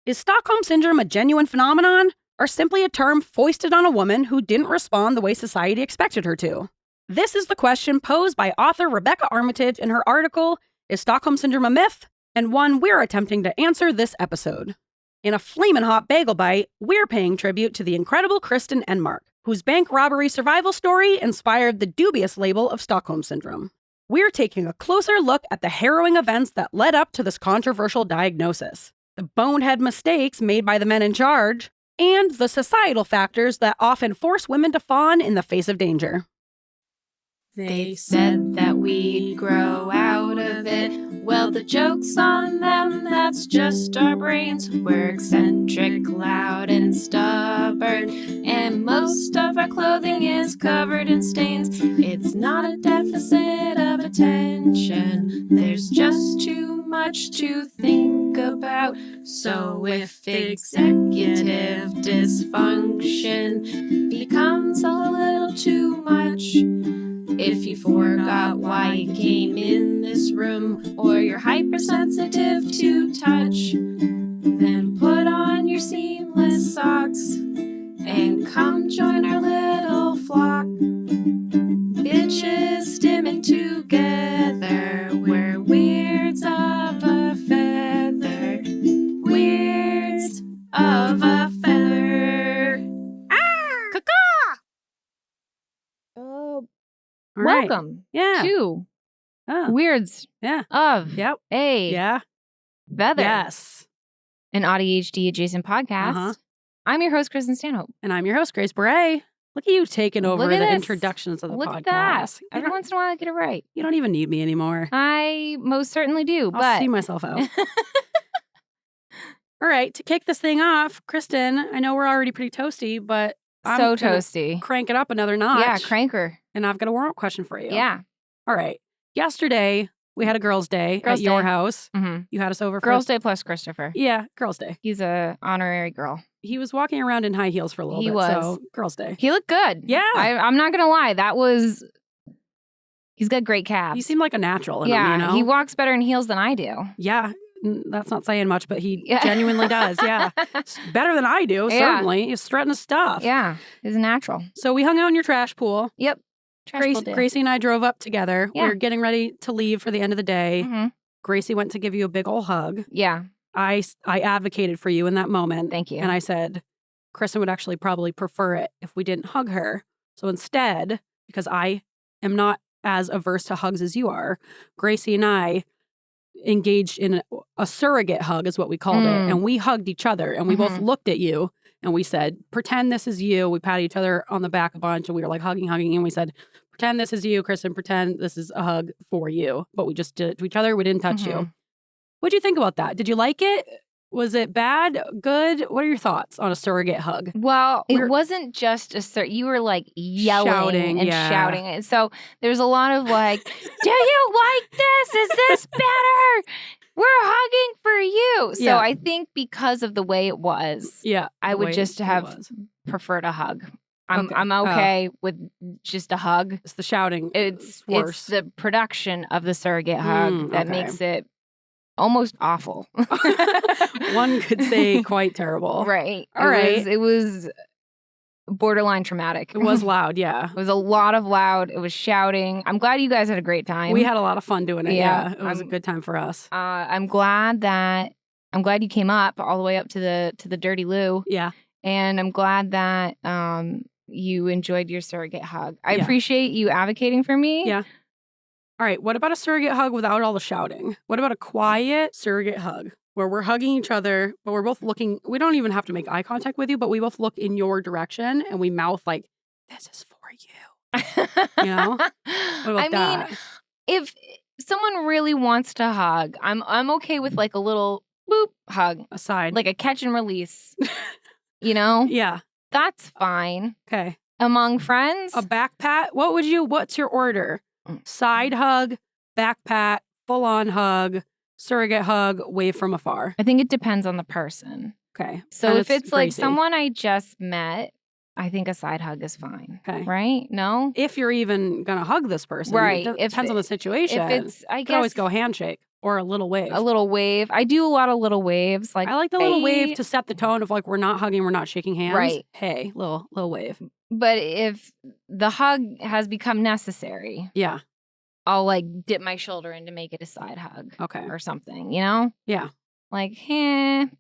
Is Stockholm Syndrome a genuine phenomenon, or simply a term foisted on a woman who didn't respond the way society expected her to? This is the question posed by author Rebecca Armitage in her article, Is Stockholm Syndrome a Myth? And one we're attempting to answer this episode. In a flamin' hot bagel bite, we're paying tribute to the incredible Kristin Enmark, whose bank robbery survival story inspired the dubious label of Stockholm Syndrome. We're taking a closer look at the harrowing events that led up to this controversial diagnosis, the bonehead mistakes made by the men in charge, and the societal factors that often force women to fawn in the face of danger. They said that we'd grow out of it. Well, the joke's on them, that's just our brains. We're eccentric, loud, and stubborn, and most of our clothing is covered in stains. It's not a deficit of attention, there's just too much to think about. So if executive dysfunction becomes a little too much, if you forgot why you came in this room, or you're hypersensitive to touch, then put on your seamless socks and come join our little flock. Bitches stimming together, we're weirds of a feather, weirds of a feather. Welcome to Weirds of a Feather. Yes. An AuDHD-Adjacent podcast. I'm your host, Kristin Stanhope. And I'm your host, Grace Beret. Look at you taking over the this. introductions of the podcast. Look at that. Every once in a while, I get it right. You don't even need me anymore. I most certainly do, I'll see myself out. All right, to kick this thing off, Kristin, I know we're already pretty toasty, but I'm so toasty. Crank it up another notch. Yeah, cranker. And I've got a warm-up question for you. Yeah. All right. Yesterday, we had a girls' day at your house. Mm-hmm. You had us over for Girls' Day plus Christopher. Yeah, girls' day. He's a honorary girl. He was walking around in high heels for a little bit. So, girls' day. He looked good. Yeah. I'm not going to lie. He's got great calves. He seemed like a natural in him, you know? He walks better in heels than I do. Yeah. That's not saying much, but he genuinely does. Yeah. It's better than I do, certainly. He's strutting his stuff. Yeah. He's a natural. So we hung out in your trash pool. Yep. Gracie and I drove up together. Yeah. We were getting ready to leave for the end of the day. Mm-hmm. Gracie went to give you a big old hug. Yeah. I advocated for you in that moment. Thank you. And I said, Kristin would actually probably prefer it if we didn't hug her. So instead, because I am not as averse to hugs as you are, Gracie and I engaged in a surrogate hug is what we called it. And we hugged each other and we both looked at you and we said, pretend this is you. We patted each other on the back a bunch and we were like hugging. And we said, pretend this is you, Kristin, pretend this is a hug for you. But we just did it to each other. We didn't touch you. What'd you think about that? Did you like it? Was it bad? Good? What are your thoughts on a surrogate hug? Well, it wasn't just you were like yelling and shouting. And so there's a lot of like, do you like this? Is this better? We're hugging for you. So I think because of the way it was, I would just have preferred a hug. I'm okay with just a hug. It's the shouting. It's worse. It's the production of the surrogate hug that makes it almost awful. One could say quite terrible. Right. All right. It was borderline traumatic. It was loud, yeah. It was a lot of loud. It was shouting. I'm glad you guys had a great time. We had a lot of fun doing it. Yeah. It was a good time for us. I'm glad you came up all the way up to the dirty loo. Yeah. And I'm glad that you enjoyed your surrogate hug. I appreciate you advocating for me. Yeah. All right, what about a surrogate hug without all the shouting? What about a quiet surrogate hug where we're hugging each other, but we're both looking, we don't even have to make eye contact with you, but we both look in your direction and we mouth like, this is for you. You know? What about that? Mean, if someone really wants to hug, I'm okay with like a little boop hug. Aside. Like a catch and release. You know? Yeah. That's fine. Okay. Among friends? A back pat? What's your order? Side hug, back pat, full on hug, surrogate hug, wave from afar. I think it depends on the person. Okay. So if it's like someone I just met, I think a side hug is fine. Okay. Right? No? If you're even going to hug this person. Right. It depends on the situation. If it's, I you guess. could always go handshake. Or a little wave. A little wave. I do a lot of little waves. Like I like the little wave to set the tone of like we're not hugging, we're not shaking hands. Right. Hey, little wave. But if the hug has become necessary, yeah, I'll like dip my shoulder in to make it a side hug. Okay. Or something, you know? Yeah. Like,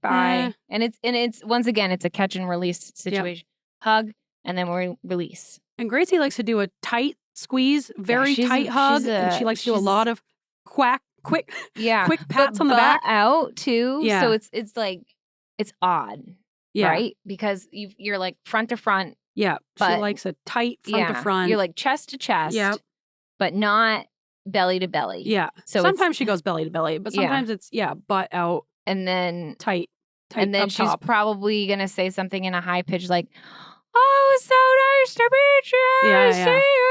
bye. And it's once again, it's a catch and release situation. Yep. Hug and then we release. And Gracie likes to do a tight squeeze, very tight hug, and she likes to do a lot of quick pats on the back out too. Yeah. So it's like it's odd, right? Because you're like front to front. Yeah, she likes a tight front to front. You're like chest to chest, but not belly to belly. Yeah. So sometimes she goes belly to belly, but sometimes it's butt out and then tight. And then up she's top. Probably gonna say something in a high pitch like, "Oh, it's so nice to meet you. Yeah, See you.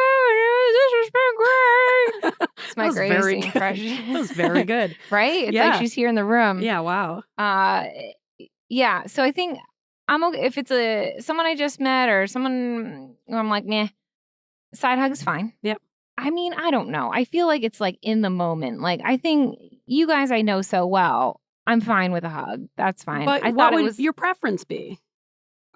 This has been great." It's my Gracie impression. That was very good. Right? It's like she's here in the room. Yeah, wow. Yeah. So I think I'm okay if it's someone I just met or someone where I'm like, meh, side hug's fine. Yep. I mean, I don't know. I feel like it's like in the moment. Like I think you guys I know so well. I'm fine with a hug. That's fine. But what would your preference be?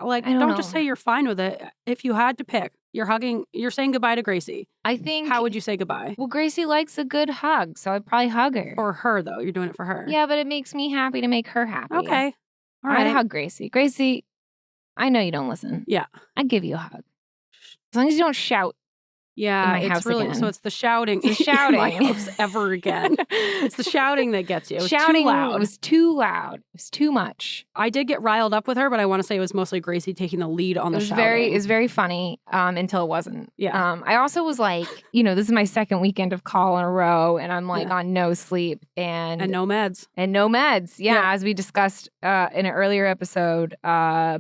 Like, don't just say you're fine with it. If you had to pick, you're saying goodbye to Gracie. I think. How would you say goodbye? Well, Gracie likes a good hug, so I'd probably hug her. For her, though. You're doing it for her. Yeah, but it makes me happy to make her happy. Okay. All right. I'd hug Gracie. Gracie, I know you don't listen. Yeah. I'd give you a hug. As long as you don't shout. Yeah, it's really again. So it's the shouting. It's the shouting. In my house ever again. It's the shouting that gets you. It was shouting, too loud. It was too loud. It was too much. I did get riled up with her, but I want to say it was mostly Gracie taking the lead on the shouting. It was very funny until it wasn't. Yeah. I also was like, this is my second weekend of call in a row, and I'm like on no sleep and no meds. And no meds. Yeah, as we discussed in an earlier episode, I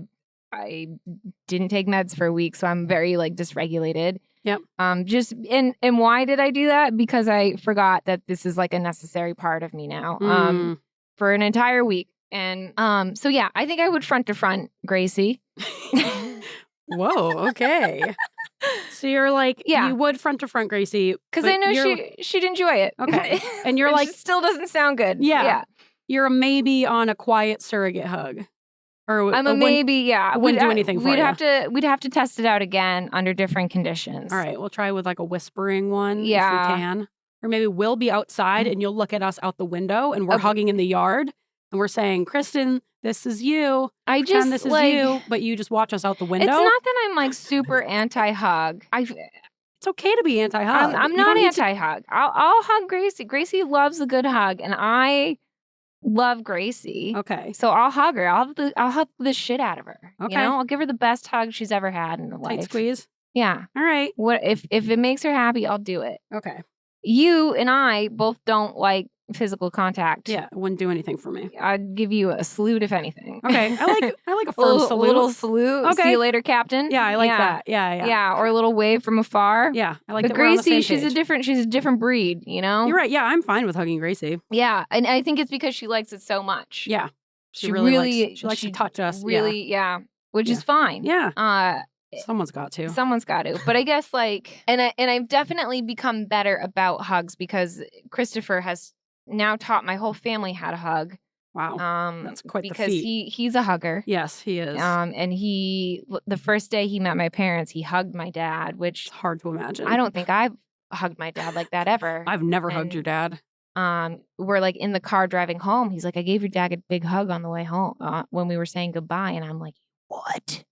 didn't take meds for a week, so I'm very like dysregulated. Yep. And why did I do that? Because I forgot that this is like a necessary part of me now. For an entire week. And so yeah, I think I would front to front Gracie. Whoa, okay. So you're like, you would front to front Gracie. Because I know she'd enjoy it. Okay. And you're like, it still doesn't sound good. Yeah. You're a maybe on a quiet surrogate hug. Or I'm a maybe, I wouldn't do anything for you. We'd have to test it out again under different conditions. All right, we'll try with like a whispering one if we can. Or maybe we'll be outside and you'll look at us out the window and we're hugging in the yard and we're saying, Kristin, this is you. Pretend this is you, but you just watch us out the window. It's not that I'm like super anti-hug. It's okay to be anti-hug. I'm not anti-hug. I'll hug Gracie. Gracie loves a good hug, and I love Gracie. Okay. So I'll hug her. I'll hug the shit out of her. Okay. I'll give her the best hug she's ever had in her life. Tight squeeze. Yeah. All right. What if it makes her happy, I'll do it. Okay. You and I both don't like physical contact. Yeah, it wouldn't do anything for me. I'd give you a salute if anything. Okay. I like a firm salute. A little salute. Okay. See you later, Captain. Yeah, I like that. Yeah. Yeah, or a little wave from afar. Yeah, I like that. But Gracie, she's a different breed, you know? You're right. Yeah, I'm fine with hugging Gracie. Yeah, and I think it's because she likes it so much. Yeah. She really likes to touch us. Really, which is fine. Yeah. Someone's got to. Someone's got to. But I guess and I've definitely become better about hugs because Christopher has now taught my whole family how to hug. Wow. That's quite the feat. Because he's a hugger. Yes, he is. And the first day he met my parents, he hugged my dad, which it's hard to imagine. I don't think I've hugged my dad like that ever. I've never hugged your dad. We're like in the car driving home. He's like, I gave your dad a big hug on the way home when we were saying goodbye. And I'm like, what?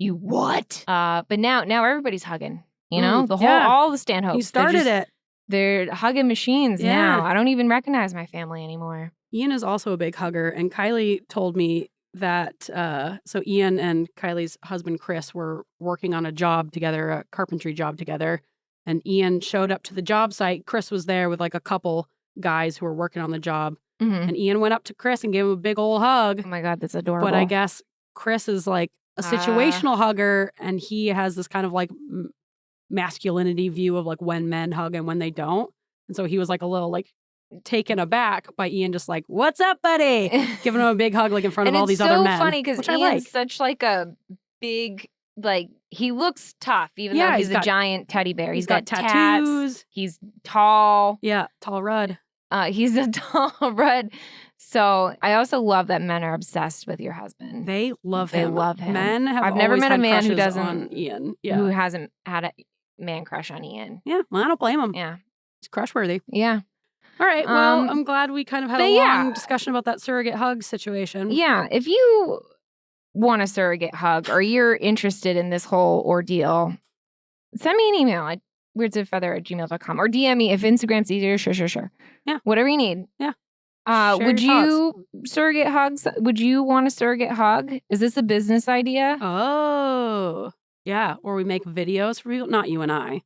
You what? But now everybody's hugging. You know, all the Stanhopes. He started it. They're hugging machines now. I don't even recognize my family anymore. Ian is also a big hugger, and Kylie told me that so Ian and Kylie's husband Chris were working on a job together, a carpentry job together, and Ian showed up to the job site. Chris was there with like a couple guys who were working on the job, and Ian went up to Chris and gave him a big old hug. Oh my God, that's adorable. But I guess Chris is like a situational hugger, and he has this kind of like masculinity view of like when men hug and when they don't. And so he was like a little like taken aback by Ian just like, what's up, buddy? Giving him a big hug like in front of all these other men. It's so funny because Ian's such like a big, like he looks tough even though he's a giant teddy bear. He's got tattoos. He's tall. Yeah, tall Rudd. He's a tall red. So I also love that men are obsessed with your husband. They love They him. love him. Men have I've never always met a had man who crushes doesn't on Ian. Yeah. who hasn't had a man crush on Ian. Yeah, well, I don't blame him. Yeah. It's crush-worthy. Yeah. All right, well, I'm glad we kind of had a long discussion about that surrogate hug situation. Yeah, if you want a surrogate hug or you're interested in this whole ordeal, send me an email at weirdsofeather@gmail.com or DM me if Instagram's easier. Sure. Yeah. Whatever you need. Yeah. Would you surrogate hugs? Would you want a surrogate hug? Is this a business idea? Oh, yeah. Or we make videos for people. Not you and I.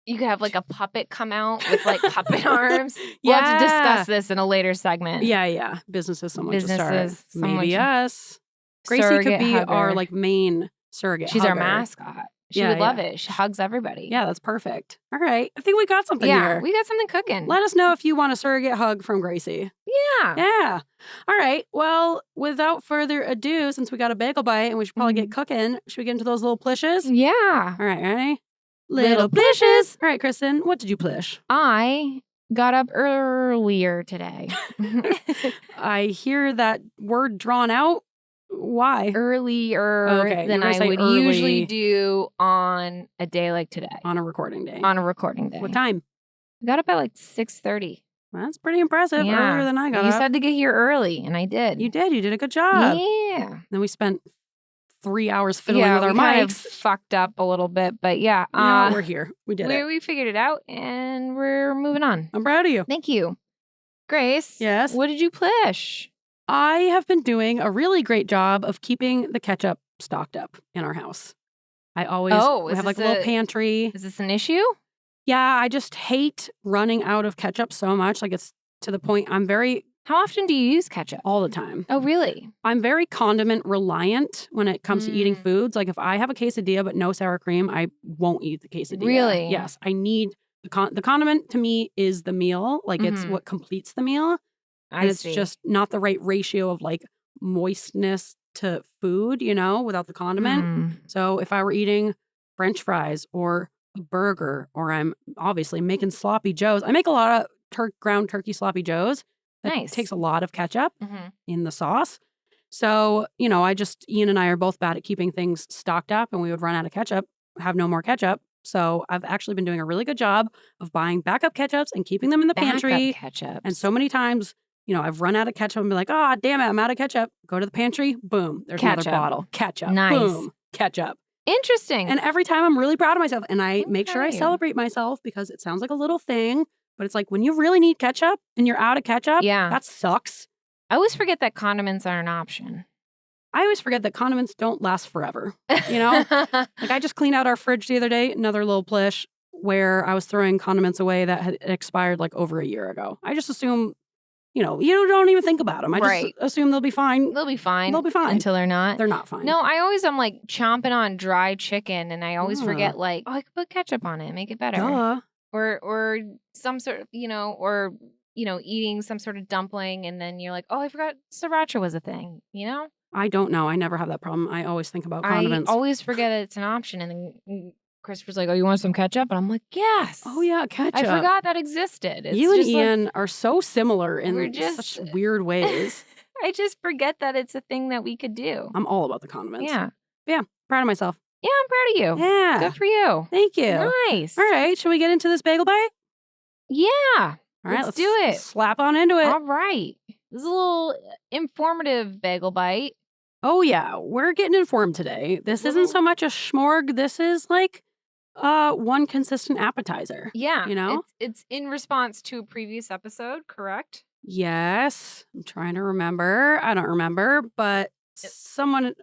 You could have like a puppet come out with like puppet arms. We'll have to discuss this in a later segment. Yeah. Businesses, someone should start. Maybe us. Gracie Surrogate could be hugger. our like main surrogate She's hugger. our mascot. She would love it. She hugs everybody. Yeah, that's perfect. All right. I think we got something here. We got something cooking. Let us know if you want a surrogate hug from Gracie. Yeah. All right. Well, without further ado, since we got a bagel bite and we should probably get cooking, should we get into those little plishes? Yeah. All right. Ready? Little plishes. All right, Kristin, what did you plish? I got up earlier today. I hear that word drawn out. Why? Earlier than I would usually do on a day like today. On a recording day. What time? I got up at like 6:30. That's pretty impressive. Yeah. Earlier than I got You up. said to get here early, and I did. You did. You did a good job. Yeah. Then we spent 3 hours fiddling with our mics. Kind of fucked up a little bit, but yeah. No, we're here. We did it. We figured it out, and we're moving on. I'm proud of you. Thank you. Grace. Yes? What did you plish? I have been doing a really great job of keeping the ketchup stocked up in our house. I always have like a little pantry. Is this an issue? Yeah, I just hate running out of ketchup so much. Like it's to the point How often do you use ketchup? All the time. Oh, really? I'm very condiment reliant when it comes to eating foods. Like if I have a quesadilla but no sour cream, I won't eat the quesadilla. Really? Yes. I need the condiment to me is the meal. Like it's what completes the meal. And it's just not the right ratio of like moistness to food, without the condiment. So if I were eating French fries or a burger, or I'm obviously making sloppy joes, I make a lot of ground turkey sloppy joes. That takes a lot of ketchup in the sauce. So, Ian and I are both bad at keeping things stocked up, and we would run out of ketchup, have no more ketchup. So I've actually been doing a really good job of buying backup ketchups and keeping them in the pantry. Ketchup. And so many times, I've run out of ketchup and be like, oh, damn it, I'm out of ketchup. Go to the pantry, boom, there's another bottle. Ketchup. Nice. Boom, ketchup. Interesting. And every time I'm really proud of myself. And I make sure I celebrate myself because it sounds like a little thing. But it's like when you really need ketchup and you're out of ketchup, that sucks. I always forget that condiments are an option. I always forget that condiments don't last forever. Like I just cleaned out our fridge the other day, another little plish, where I was throwing condiments away that had expired like over a year ago. I just assume, you don't even think about them. I just assume they'll be fine. They'll be fine. They'll be fine. Until they're not. They're not fine. No, I'm like chomping on dry chicken and I always forget like, I could put ketchup on it and make it better. Duh. Or some sort of, eating some sort of dumpling and then you're like, oh, I forgot sriracha was a thing, I don't know. I never have that problem. I always think about condiments. I always forget it's an option. And then Christopher's like, oh, you want some ketchup? And I'm like, yes. Oh, yeah, ketchup. I forgot that existed. You and Ian are so similar in such weird ways. I just forget that it's a thing that we could do. I'm all about the condiments. Yeah. Yeah. Proud of myself. Yeah, I'm proud of you. Yeah. Good for you. Thank you. Nice. All right. Should we get into this bagel bite? Yeah. All right. Let's do it. Slap on into it. All right. This is a little informative bagel bite. Oh, yeah. We're getting informed today. This isn't so much a schmorg. This is like one consistent appetizer. Yeah. You It's in response to a previous episode, correct? Yes. I'm trying to remember. I don't remember, but someone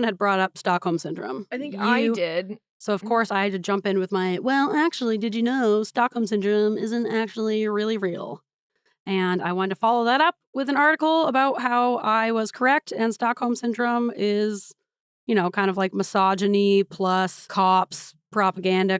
had brought up Stockholm Syndrome. I think I did. So, of course, I had to jump in with my, well, actually, did you know Stockholm Syndrome isn't actually really real? And I wanted to follow that up with an article about how I was correct and Stockholm Syndrome is, kind of like misogyny plus cops, propaganda.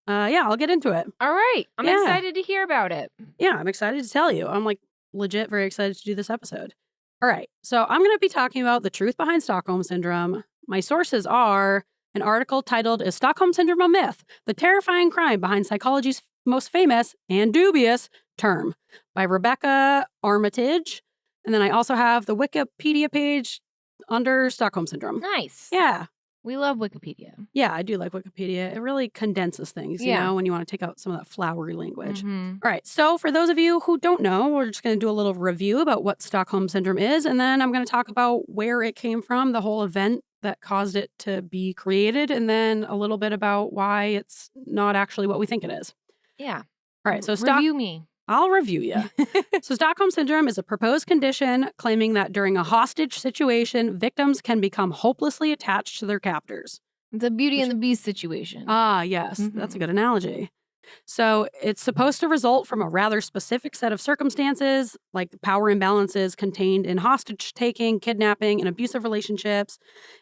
Yeah, I'll get into it. All right. I'm excited to hear about it. Yeah, I'm excited to tell you. I'm like legit very excited to do this episode. All right. So I'm going to be talking about the truth behind Stockholm Syndrome. My sources are an article titled, Is Stockholm Syndrome a Myth? The Terrifying Crime Behind Psychology's Most Famous and Dubious term by Rebecca Armitage. And then I also have the Wikipedia page under Stockholm Syndrome. Nice. Yeah. We love Wikipedia. Yeah, I do like Wikipedia. It really condenses things, you know, when you want to take out some of that flowery language. Mm-hmm. All right. So for those of you who don't know, we're just going to do a little review about what Stockholm Syndrome is. And then I'm going to talk about where it came from, the whole event that caused it to be created, and then a little bit about why it's not actually what we think it is. Yeah. All right. So review me. I'll review you. So Stockholm Syndrome is a proposed condition claiming that during a hostage situation, victims can become hopelessly attached to their captors. It's a Beauty and the Beast situation. Ah, yes. That's a good analogy. So it's supposed to result from a rather specific set of circumstances, like the power imbalances contained in hostage-taking, kidnapping, and abusive relationships.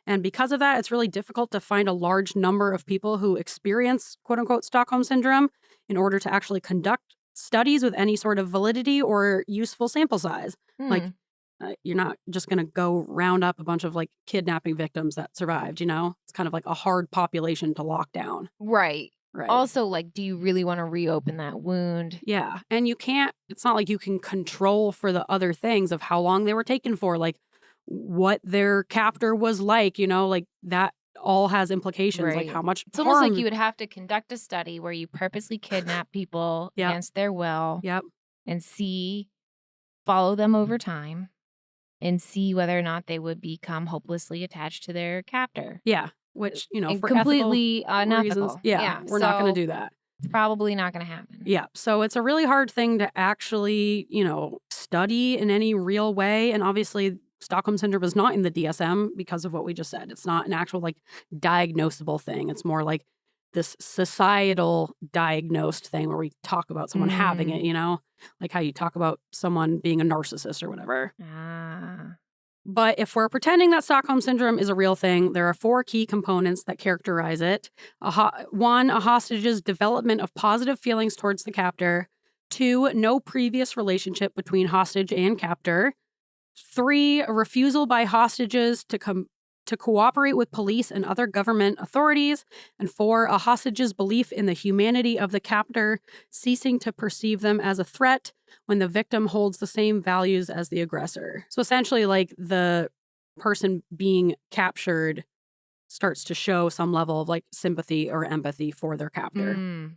And because of that, it's really difficult to find a large number of people who experience, quote-unquote, Stockholm Syndrome in order to actually conduct studies with any sort of validity or useful sample size. Like, you're not just going to go round up a bunch of, like, kidnapping victims that survived, you know? It's kind of like a hard population to lock down. Right. Right. Also, like, do you really want to reopen that wound? Yeah. And you can't, it's not like you can control for the other things of how long they were taken for, like what their captor was like, you know, like that all has implications, like how much It's almost like you would have to conduct a study where you purposely kidnap people against their will and follow them over time and see whether or not they would become hopelessly attached to their captor. Yeah. Which, you know, and for completely unethical. Reasons, we're not going to do that. It's probably not going to happen. Yeah. So it's a really hard thing to actually, you know, study in any real way. And obviously, Stockholm Syndrome is not in the DSM because of what we just said. It's not an actual, like, diagnosable thing. It's more like this societal diagnosed thing where we talk about someone having it, you know, like how you talk about someone being a narcissist or whatever. But if we're pretending that Stockholm Syndrome is a real thing, there are 4 key components that characterize it. 1, a hostage's development of positive feelings towards the captor. 2, no previous relationship between hostage and captor. 3, a refusal by hostages to cooperate with police and other government authorities. And 4, a hostage's belief in the humanity of the captor, ceasing to perceive them as a threat when the victim holds the same values as the aggressor. So essentially, like, the person being captured starts to show some level of, like, sympathy or empathy for their captor.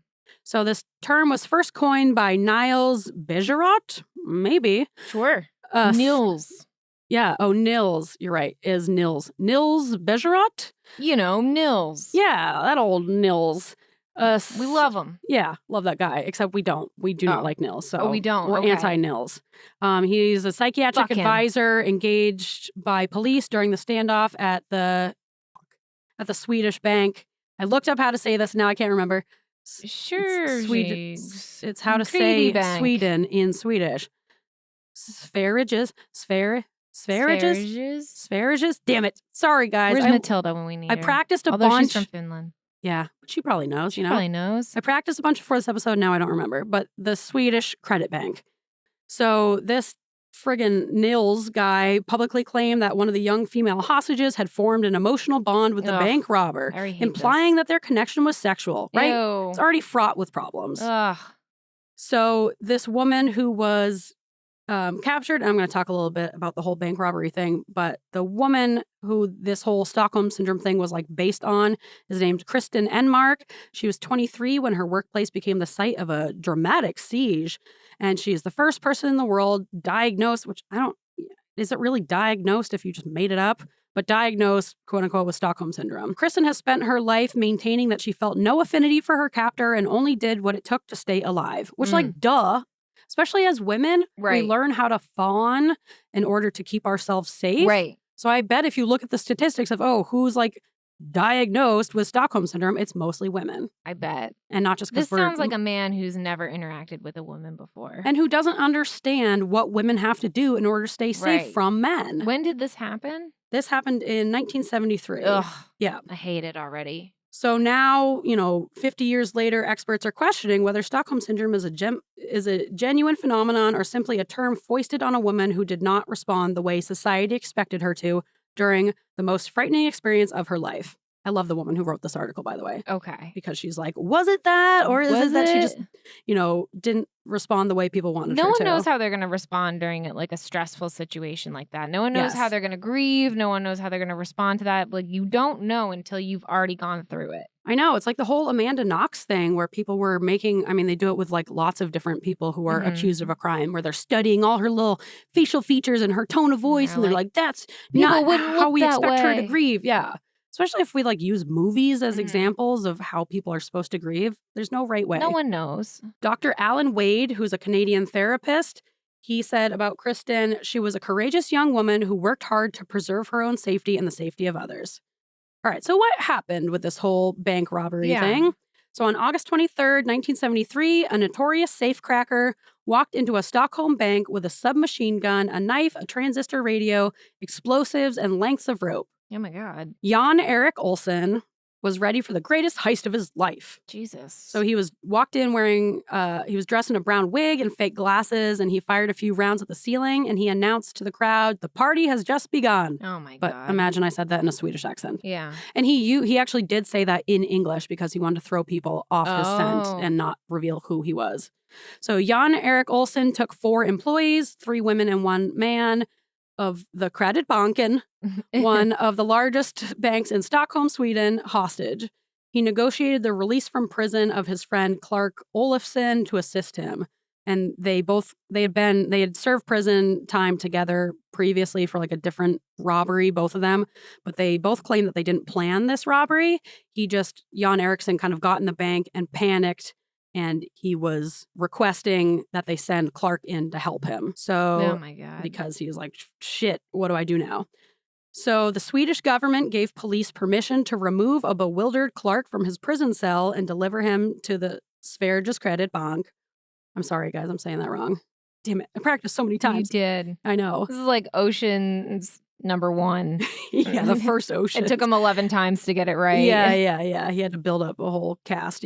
So this term was first coined by Niels Bejerot, maybe. Sure. Nils. Yeah. Oh, Nils. You're right. Is Nils. Nils Bejerot? You know, Nils. Yeah, that old Nils. We love him. Yeah, love that guy. Except we don't. We do not like Nils. So we don't. We're anti-Nils. He's a psychiatric advisor engaged by police during the standoff at the Swedish bank. I looked up how to say this. Now I can't remember. Sure. It's how to say bank. Sweden in Swedish. Spherages. Damn it. Sorry, guys. Where's Matilda when we need her? I practiced a Although bunch. She's from Finland. Yeah, but she probably knows, you know? Probably knows. I practiced a bunch before this episode. Now I don't remember. But the Swedish credit bank. So this friggin' Nils guy publicly claimed that one of the young female hostages had formed an emotional bond with the bank robber, implying that their connection was sexual, right? Ew. It's already fraught with problems. Ugh. So this woman who was captured, and I'm going to talk a little bit about the whole bank robbery thing, but the woman who this whole Stockholm Syndrome thing was, like, based on is named Kristin Enmark. She was 23 when her workplace became the site of a dramatic siege, and she is the first person in the world diagnosed, which is it really diagnosed if you just made it up? But diagnosed, quote unquote, with Stockholm Syndrome. Kristin has spent her life maintaining that she felt no affinity for her captor and only did what it took to stay alive, which, like, duh. Especially as women, we learn how to fawn in order to keep ourselves safe. Right. So I bet if you look at the statistics of, who's, like, diagnosed with Stockholm Syndrome, it's mostly women. I bet. And not just because This sounds like a man who's never interacted with a woman before. And who doesn't understand what women have to do in order to stay safe from men. When did this happen? This happened in 1973. Ugh. Yeah. I hate it already. So now, 50 years later, experts are questioning whether Stockholm Syndrome is a genuine phenomenon or simply a term foisted on a woman who did not respond the way society expected her to during the most frightening experience of her life. I love the woman who wrote this article, by the way. Okay. Because she's like, was it that? Or is it that she just, didn't respond the way people wanted her to? No one knows how they're going to respond during like a stressful situation like that. No one knows how they're going to grieve. No one knows how they're going to respond to that. Like, you don't know until you've already gone through it. I know. It's like the whole Amanda Knox thing where people were they do it with like lots of different people who are accused of a crime, where they're studying all her little facial features and her tone of voice. And they're like, that's not how we expect her to grieve. Yeah. Especially if we like use movies as examples of how people are supposed to grieve. There's no right way. No one knows. Dr. Alan Wade, who's a Canadian therapist, he said about Kristin, she was a courageous young woman who worked hard to preserve her own safety and the safety of others. All right, so what happened with this whole bank robbery thing? So on August 23rd, 1973, a notorious safecracker walked into a Stockholm bank with a submachine gun, a knife, a transistor radio, explosives, and lengths of rope. Oh my God. Jan Erik Olsen was ready for the greatest heist of his life. Jesus. So he walked in wearing, he was dressed in a brown wig and fake glasses, and he fired a few rounds at the ceiling, and he announced to the crowd, the party has just begun. Oh my God. But imagine I said that in a Swedish accent. Yeah. And he actually did say that in English because he wanted to throw people off his scent and not reveal who he was. So Jan Erik Olsen took 4 employees, 3 women and 1 man, of the Kreditbanken, one of the largest banks in Stockholm, Sweden, hostage. He negotiated the release from prison of his friend Clark Olofsson to assist him. And they had served prison time together previously for like a different robbery, both of them. But they both claimed that they didn't plan this robbery. Jan Eriksson kind of got in the bank and panicked. And he was requesting that they send Clark in to help him. So, oh my God. Because he was like, shit, what do I do now? So the Swedish government gave police permission to remove a bewildered Clark from his prison cell and deliver him to the Sveriges Kreditbank. I'm sorry, guys, I'm saying that wrong. Damn it. I practiced so many times. You did. I know. This is like Ocean's #1. Yeah, the first Ocean. It took him 11 times to get it right. Yeah. He had to build up a whole cast,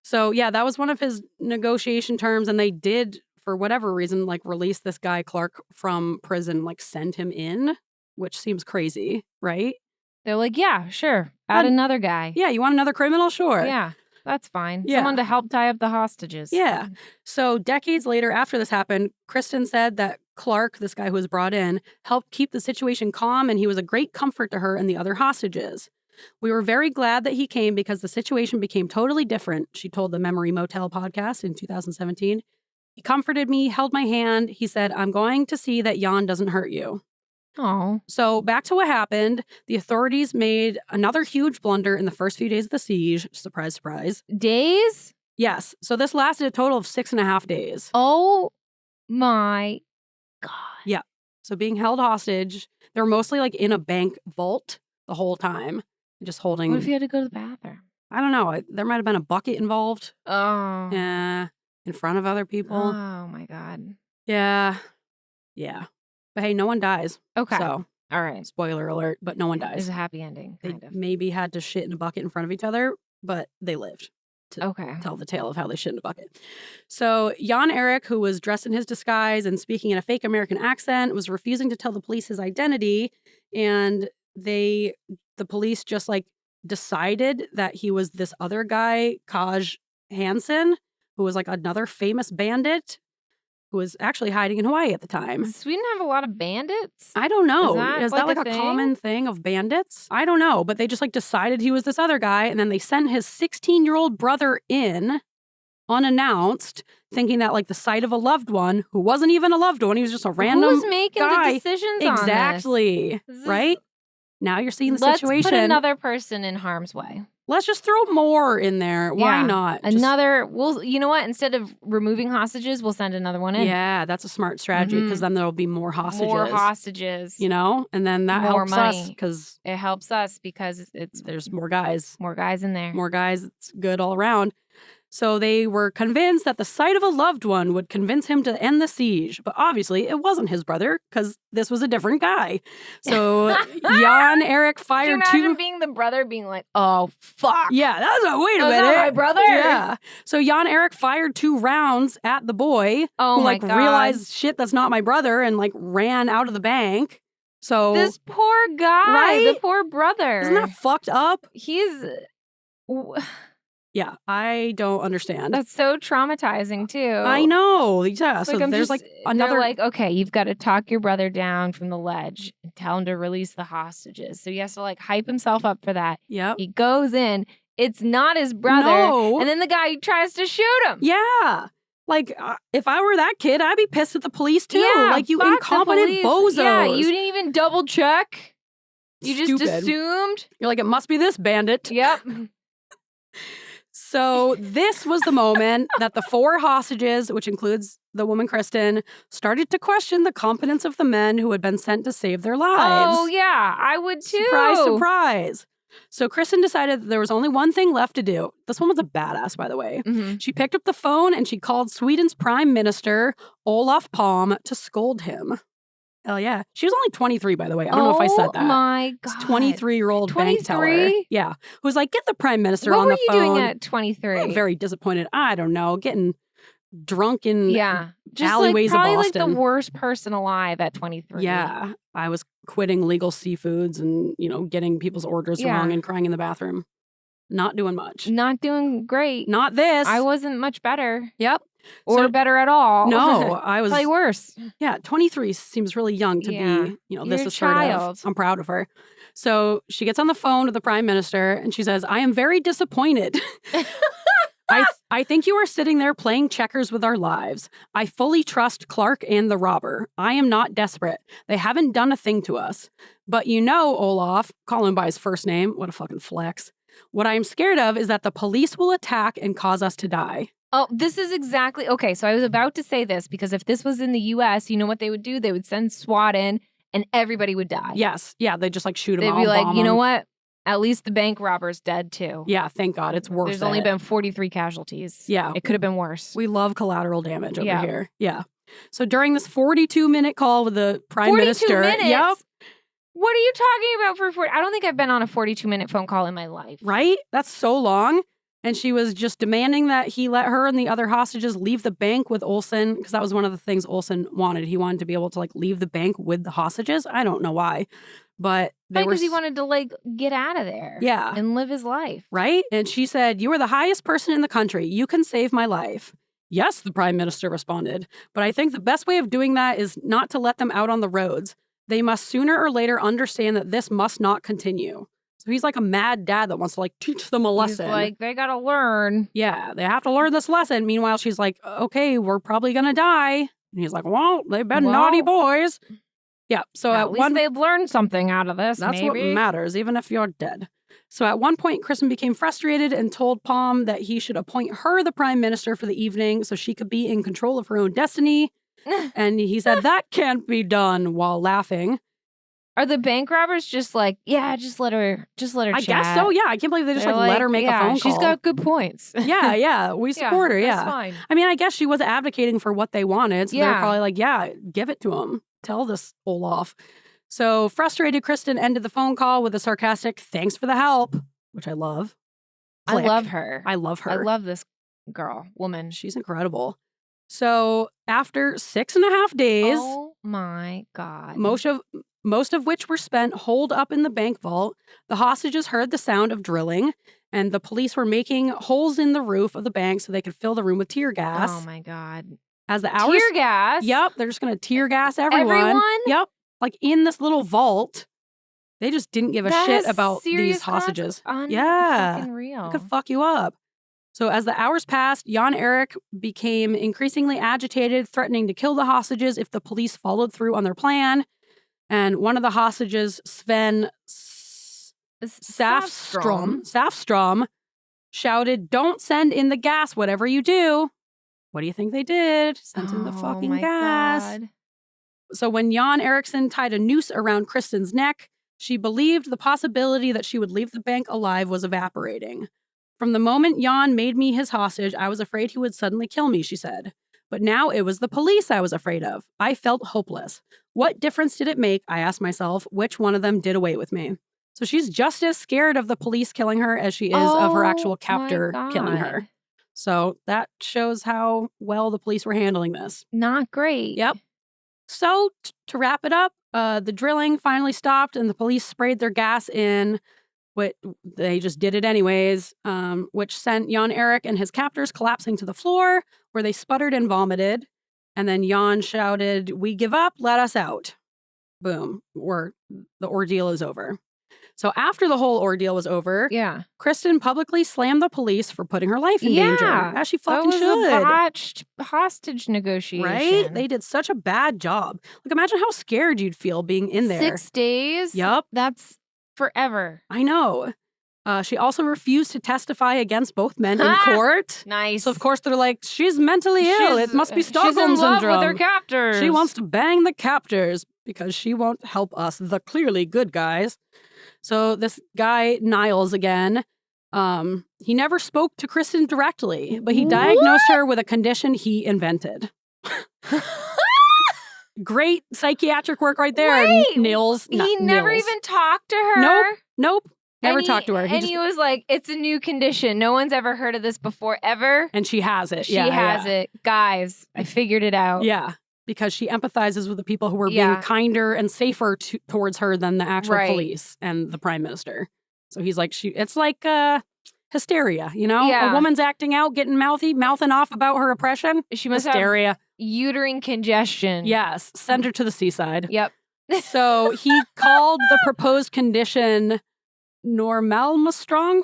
So, yeah, that was one of his negotiation terms. And they did, for whatever reason, like release this guy Clark from prison, like send him in, which seems crazy, right? They're like, yeah, sure. Add another guy. Yeah, you want another criminal? Sure. Yeah, that's fine. Yeah. Someone to help tie up the hostages. Yeah. So decades later, after this happened, Kristin said that Clark, this guy who was brought in, helped keep the situation calm, and he was a great comfort to her and the other hostages. We were very glad that he came because the situation became totally different, she told the Memory Motel podcast in 2017. He comforted me, held my hand. He said, I'm going to see that Jan doesn't hurt you. Oh. So back to what happened. The authorities made another huge blunder in the first few days of the siege. Surprise, surprise. Days? Yes. So this lasted a total of 6.5 days. Oh my God. Yeah. So being held hostage, they were mostly like in a bank vault the whole time. Just holding. What if you had to go to the bathroom? I don't know. There might have been a bucket involved. Oh. In front of other people. Oh my God. Yeah. But hey, no one dies. Okay. So, all right. Spoiler alert, but no one dies. It's a happy ending, kind They of. maybe had to shit in a bucket in front of each other, but they lived to tell the tale of how they shit in a bucket. So Jan Erik, who was dressed in his disguise and speaking in a fake American accent, was refusing to tell the police his identity, and the police just like decided that he was this other guy, Kaj Hansen, who was like another famous bandit who was actually hiding in Hawaii at the time. Does Sweden have a lot of bandits? I don't know. Is that like a thing? common thing of bandits? I don't know, but they just like decided he was this other guy, and then they sent his 16-year-old brother in unannounced, thinking that like the sight of a loved one who wasn't even a loved one, he was just a random Who's making guy. the decisions Exactly. on this? Right? Now you're seeing the Let's situation. put another person in harm's way. Let's just throw more in there. Why Yeah. not? You know what? Instead of removing hostages, we'll send another one in. Yeah, that's a smart strategy because then there'll be more hostages. More hostages. And then that More helps us money. because It helps us because there's more guys. more guys in there. More guys. It's good all around. So they were convinced that the sight of a loved one would convince him to end the siege. But obviously, it wasn't his brother because this was a different guy. So Jan Erik fired Could you imagine two... being the brother being like, oh, fuck. Yeah, that was wait a Was minute. that my brother? Yeah. So Jan Erik fired 2 rounds at the boy Oh who my like God. realized, shit, that's not my brother, and like ran out of the bank. So This poor guy, right? the poor brother. Isn't that fucked up? He's... Yeah, I don't understand. That's so traumatizing, too. I know. Yeah, It's so like, there's like another... They're like, okay, you've got to talk your brother down from the ledge and tell him to release the hostages. So he has to like hype himself up for that. Yep. He goes in. It's not his brother. No. And then the guy tries to shoot him. Yeah. Like, if I were that kid, I'd be pissed at the police, too. Yeah, like, you fuck the incompetent police. bozos. Yeah, you didn't even double check. You Stupid. just assumed. You're like, it must be this bandit. Yep. So this was the moment that the 4 hostages, which includes the woman Kristin, started to question the competence of the men who had been sent to save their lives. Oh, yeah, I would too. Surprise, surprise. So Kristin decided that there was only one thing left to do. This one was a badass, by the way. Mm-hmm. She picked up the phone and she called Sweden's prime minister, Olof Palme, to scold him. Hell yeah. She was only 23, by the way. I don't know if I said that. Oh my God. 23-year-old bank teller. Yeah. Who was like, get the prime minister on the phone. What were you doing at 23? Very disappointed. I don't know. Getting drunk in just alleyways like, of probably Boston. like the worst person alive at 23. Yeah. I was quitting legal seafoods and, getting people's orders wrong and crying in the bathroom. Not doing much. Not doing great. Not this. I wasn't much better. Yep. Or better at all. No, I was... Probably worse. Yeah, 23 seems really young to be, this assertive. I'm proud of her. So she gets on the phone to the prime minister and she says, I am very disappointed. I think you are sitting there playing checkers with our lives. I fully trust Clark and the robber. I am not desperate. They haven't done a thing to us. But Olaf, call him by his first name. What a fucking flex. What I am scared of is that the police will attack and cause us to die. Oh, this is exactly... Okay, so I was about to say this because if this was in the U.S., you know what they would do? They would send SWAT in and everybody would die. Yes. Yeah, they just shoot them all. They'd be like, you know what? At least the bank robber's dead too. Yeah, thank God. It's worth it. There's only been 43 casualties. Yeah. It could have been worse. We love collateral damage over here. Yeah. So during this 42-minute call with the prime minister... 42 minutes? Yep. What are you talking about for 40? I don't think I've been on a 42-minute phone call in my life. Right? That's so long. And she was just demanding that he let her and the other hostages leave the bank with Olsen, because that was one of the things Olsen wanted. He wanted to be able to leave the bank with the hostages. I don't know why, but because he wanted to get out of there. Yeah. And live his life. Right? And she said, you are the highest person in the country. You can save my life. Yes, the prime minister responded. But I think the best way of doing that is not to let them out on the roads. They must sooner or later understand that this must not continue. So he's like a mad dad that wants to teach them a lesson. He's like, they gotta learn. Yeah, they have to learn this lesson. Meanwhile, she's like, okay, we're probably gonna die. And he's like, well, they've been naughty boys. Yeah, so at least they've learned something out of this. That's what matters, even if you're dead. So at one point, Kristin became frustrated and told Palme that he should appoint her the prime minister for the evening so she could be in control of her own destiny. And he said, that can't be done, while laughing. Are the bank robbers just like, just let her chat? I guess so, yeah. I can't believe they just let her make a phone call. She's got good points. Yeah, we support her, That's fine. I mean, I guess she was advocating for what they wanted, so they were probably like, give it to him. Tell this Olaf. So frustrated, Kristin ended the phone call with a sarcastic, thanks for the help, which I love. Click. I love her. I love her. I love this woman. She's incredible. So after 6.5 days... Oh my God. Most of which were spent holed up in the bank vault, the hostages heard the sound of drilling, and the police were making holes in the roof of the bank so they could fill the room with tear gas. Oh my God. As the hours... Tear gas? Yep, they're just going to tear gas everyone. Everyone? Yep. In this little vault. They just didn't give a shit about these hostages. Yeah. Real. It could fuck you up. So as the hours passed, Jan Erik became increasingly agitated, threatening to kill the hostages if the police followed through on their plan. And one of the hostages, Sven Safstrom, shouted, don't send in the gas, whatever you do. What do you think they did? Sent in the fucking gas. God. So when Jan Eriksson tied a noose around Kristin's neck, she believed the possibility that she would leave the bank alive was evaporating. From the moment Jan made me his hostage, I was afraid he would suddenly kill me, she said. But now it was the police I was afraid of. I felt hopeless. What difference did it make, I asked myself, which one of them did away with me? So she's just as scared of the police killing her as she is of her actual captor killing her. So that shows how well the police were handling this. Not great. Yep. So, to wrap it up, the drilling finally stopped and the police sprayed their gas in. They just did it anyways, which sent Jan Erik and his captors collapsing to the floor, where they sputtered and vomited. And then Jan shouted, "We give up, let us out." Boom, the ordeal is over. So after the whole ordeal was over, Kristin publicly slammed the police for putting her life in danger. As she fucking should. That was a botched hostage negotiation. Right? They did such a bad job. Like, imagine how scared you'd feel being in there. 6 days? Yep. That's forever. I know. She also refused to testify against both men in court. Nice. So, of course, they're like, she's mentally ill. It must be Stockholm Syndrome. She's in love with her captors. She wants to bang the captors because she won't help us, the clearly good guys. So this guy, Niles, again, he never spoke to Kristin directly, but he diagnosed her with a condition he invented. Great psychiatric work right there, Nils. He never even talked to her? Nope. Never talked to her. He was like, it's a new condition. No one's ever heard of this before, ever. And she has it. She has it. Guys, I figured it out. Yeah. Because she empathizes with the people who are being kinder and safer towards her than the actual police and the prime minister. So he's like, it's like hysteria, you know? A woman's acting out, getting mouthing off about her oppression. She must hysteria. Have uterine congestion. Yes. Send her to the seaside. Yep. So he called the proposed condition Normalstrong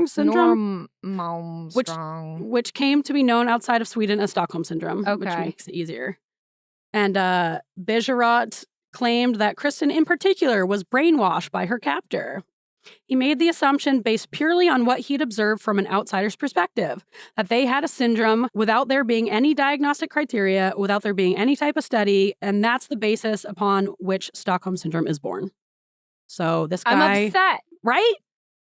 syndrome, which came to be known outside of Sweden as Stockholm Syndrome, which makes it easier. And Bejerot claimed that Kristin in particular was brainwashed by her captor. He made the assumption based purely on what he'd observed from an outsider's perspective, that they had a syndrome without there being any diagnostic criteria, without there being any type of study, and that's the basis upon which Stockholm Syndrome is born. So this guy... I'm upset. Right?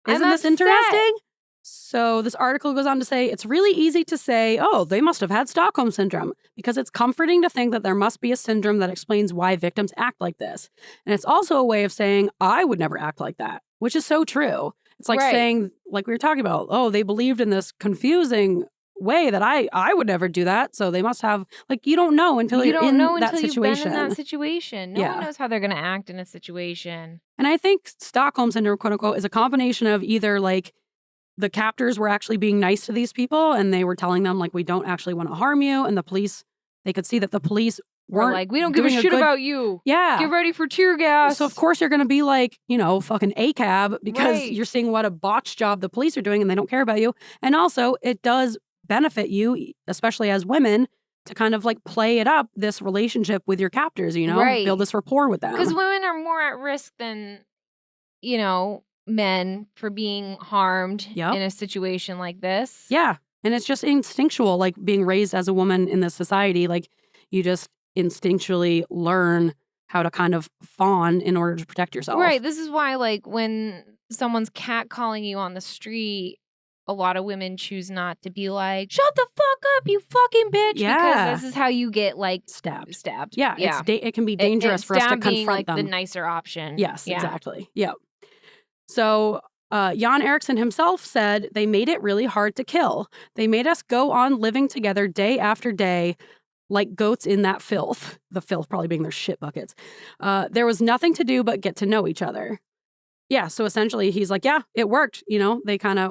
Isn't this interesting? So this article goes on to say, it's really easy to say, oh, they must have had Stockholm Syndrome, because it's comforting to think that there must be a syndrome that explains why victims act like this. And it's also a way of saying, I would never act like that, which is so true. It's like saying, like we were talking about, oh, they believed in this confusing way that I would never do that. So they must have, like, you don't know until you're in that situation. You've been in that situation. No one knows how they're going to act in a situation. And I think Stockholm Syndrome, quote unquote, is a combination of either like the captors were actually being nice to these people and they were telling them like, we don't actually want to harm you. And the police, they could see that the police weren't like, we don't give a shit about you. Yeah. Get ready for tear gas. So of course you're going to be like, you know, fucking ACAB because you're seeing what a botched job the police are doing and they don't care about you. And also it does benefit you, especially as women, to kind of like play it up, this relationship with your captors, you know, build this rapport with them. Because women are more at risk than, you know, men for being harmed in a situation like this. Yeah. And it's just instinctual, like being raised as a woman in this society, like you just instinctually learn how to kind of fawn in order to protect yourself. Right. This is why, like, when someone's catcalling you on the street, a lot of women choose not to be like, shut the fuck up, you fucking bitch. Yeah. Because this is how you get, like, stabbed. Yeah. It can be dangerous for us to confront like them. The nicer option. Yes, exactly. Yeah. So Jan Eriksson himself said, they made it really hard to kill. They made us go on living together day after day like goats in that filth. The filth probably being their shit buckets. There was nothing to do but get to know each other. Yeah, so essentially he's like, yeah, it worked. You know,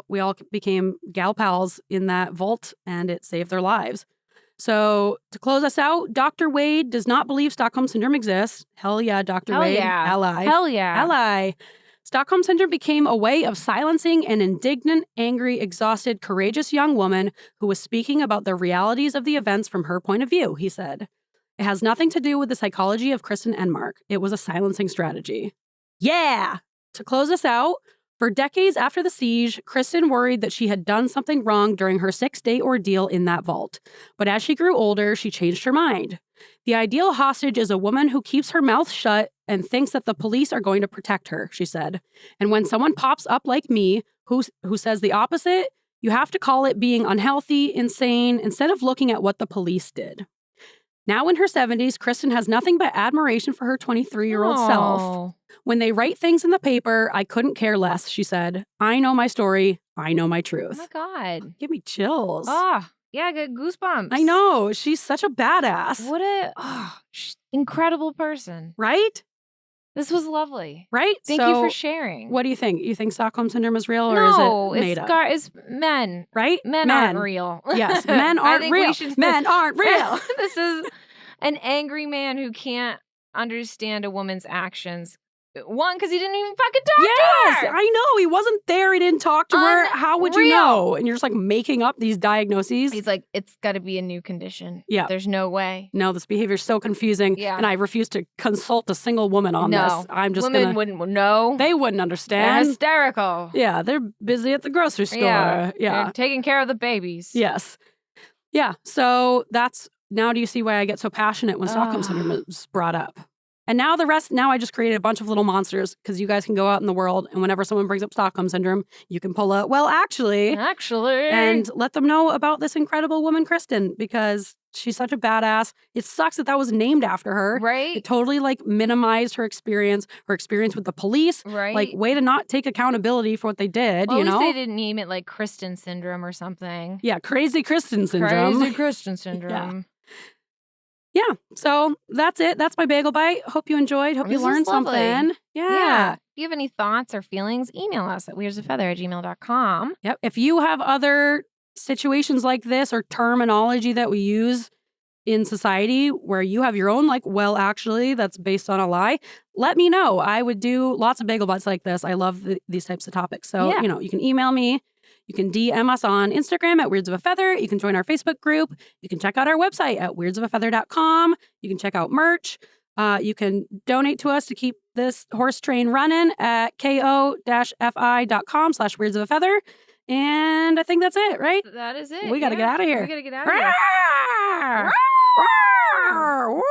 we all became gal pals in that vault and it saved their lives. So to close us out, Dr. Wade does not believe Stockholm Syndrome exists. Hell yeah, Dr. Wade. Ally. Hell yeah. Ally. Stockholm Syndrome became a way of silencing an indignant, angry, exhausted, courageous young woman who was speaking about the realities of the events from her point of view, he said. It has nothing to do with the psychology of Kristin Enmark. It was a silencing strategy. Yeah! To close us out, for decades after the siege, Kristin worried that she had done something wrong during her 6-day ordeal in that vault. But as she grew older, she changed her mind. The ideal hostage is a woman who keeps her mouth shut and thinks that the police are going to protect her, she said. And when someone pops up like me, who says the opposite, you have to call it being unhealthy, insane, instead of looking at what the police did. Now in her 70s, Kristin has nothing but admiration for her 23-year-old self. When they write things in the paper, I couldn't care less, she said. I know my story. I know my truth. Oh my God. Give me chills. Ah. Yeah, I got goosebumps. I know. She's such a badass. What a incredible person. Right? This was lovely. Right? Thank you for sharing. What do you think? You think Stockholm Syndrome is real or is it made up? It's men. Right? Men aren't real. Yes, men aren't real. Men aren't real. This is an angry man who can't understand a woman's actions. One, because he didn't even fucking talk to her. Yes, I know. He wasn't there. He didn't talk to her. How would you know? And you're just like making up these diagnoses. He's like, it's got to be a new condition. Yeah. There's no way. No, this behavior is so confusing. Yeah. And I refuse to consult a single woman on this. I'm just Women wouldn't know. They wouldn't understand. They're hysterical. Yeah, they're busy at the grocery store. Yeah. Yeah. They're taking care of the babies. Yes. Yeah. So now do you see why I get so passionate when Stockholm Syndrome is brought up? And now I just created a bunch of little monsters because you guys can go out in the world and whenever someone brings up Stockholm Syndrome, you can pull out, actually, and let them know about this incredible woman, Kristin, because she's such a badass. It sucks that was named after her. Right. It totally minimized her experience with the police. Right. Way to not take accountability for what they did, well, you know? At least they didn't name it Kristin Syndrome or something. Yeah, crazy Kristin Syndrome. Crazy Kristin Syndrome. Yeah, so that's it. That's my bagel bite. Hope you enjoyed. Hope you learned something. Yeah. If you have any thoughts or feelings, email us at weirdsofeather@gmail.com. Yep. If you have other situations like this or terminology that we use in society where you have your own, actually, that's based on a lie, let me know. I would do lots of bagel bites like this. I love these types of topics. So, you can email me. You can DM us on Instagram at Weirds of a Feather. You can join our Facebook group. You can check out our website at weirdsofafeather.com. You can check out merch. You can donate to us to keep this horse train running at ko-fi.com/weirdsofafeather. And I think that's it, right? That is it. We got to get out of here. We got to get out of here. Woo!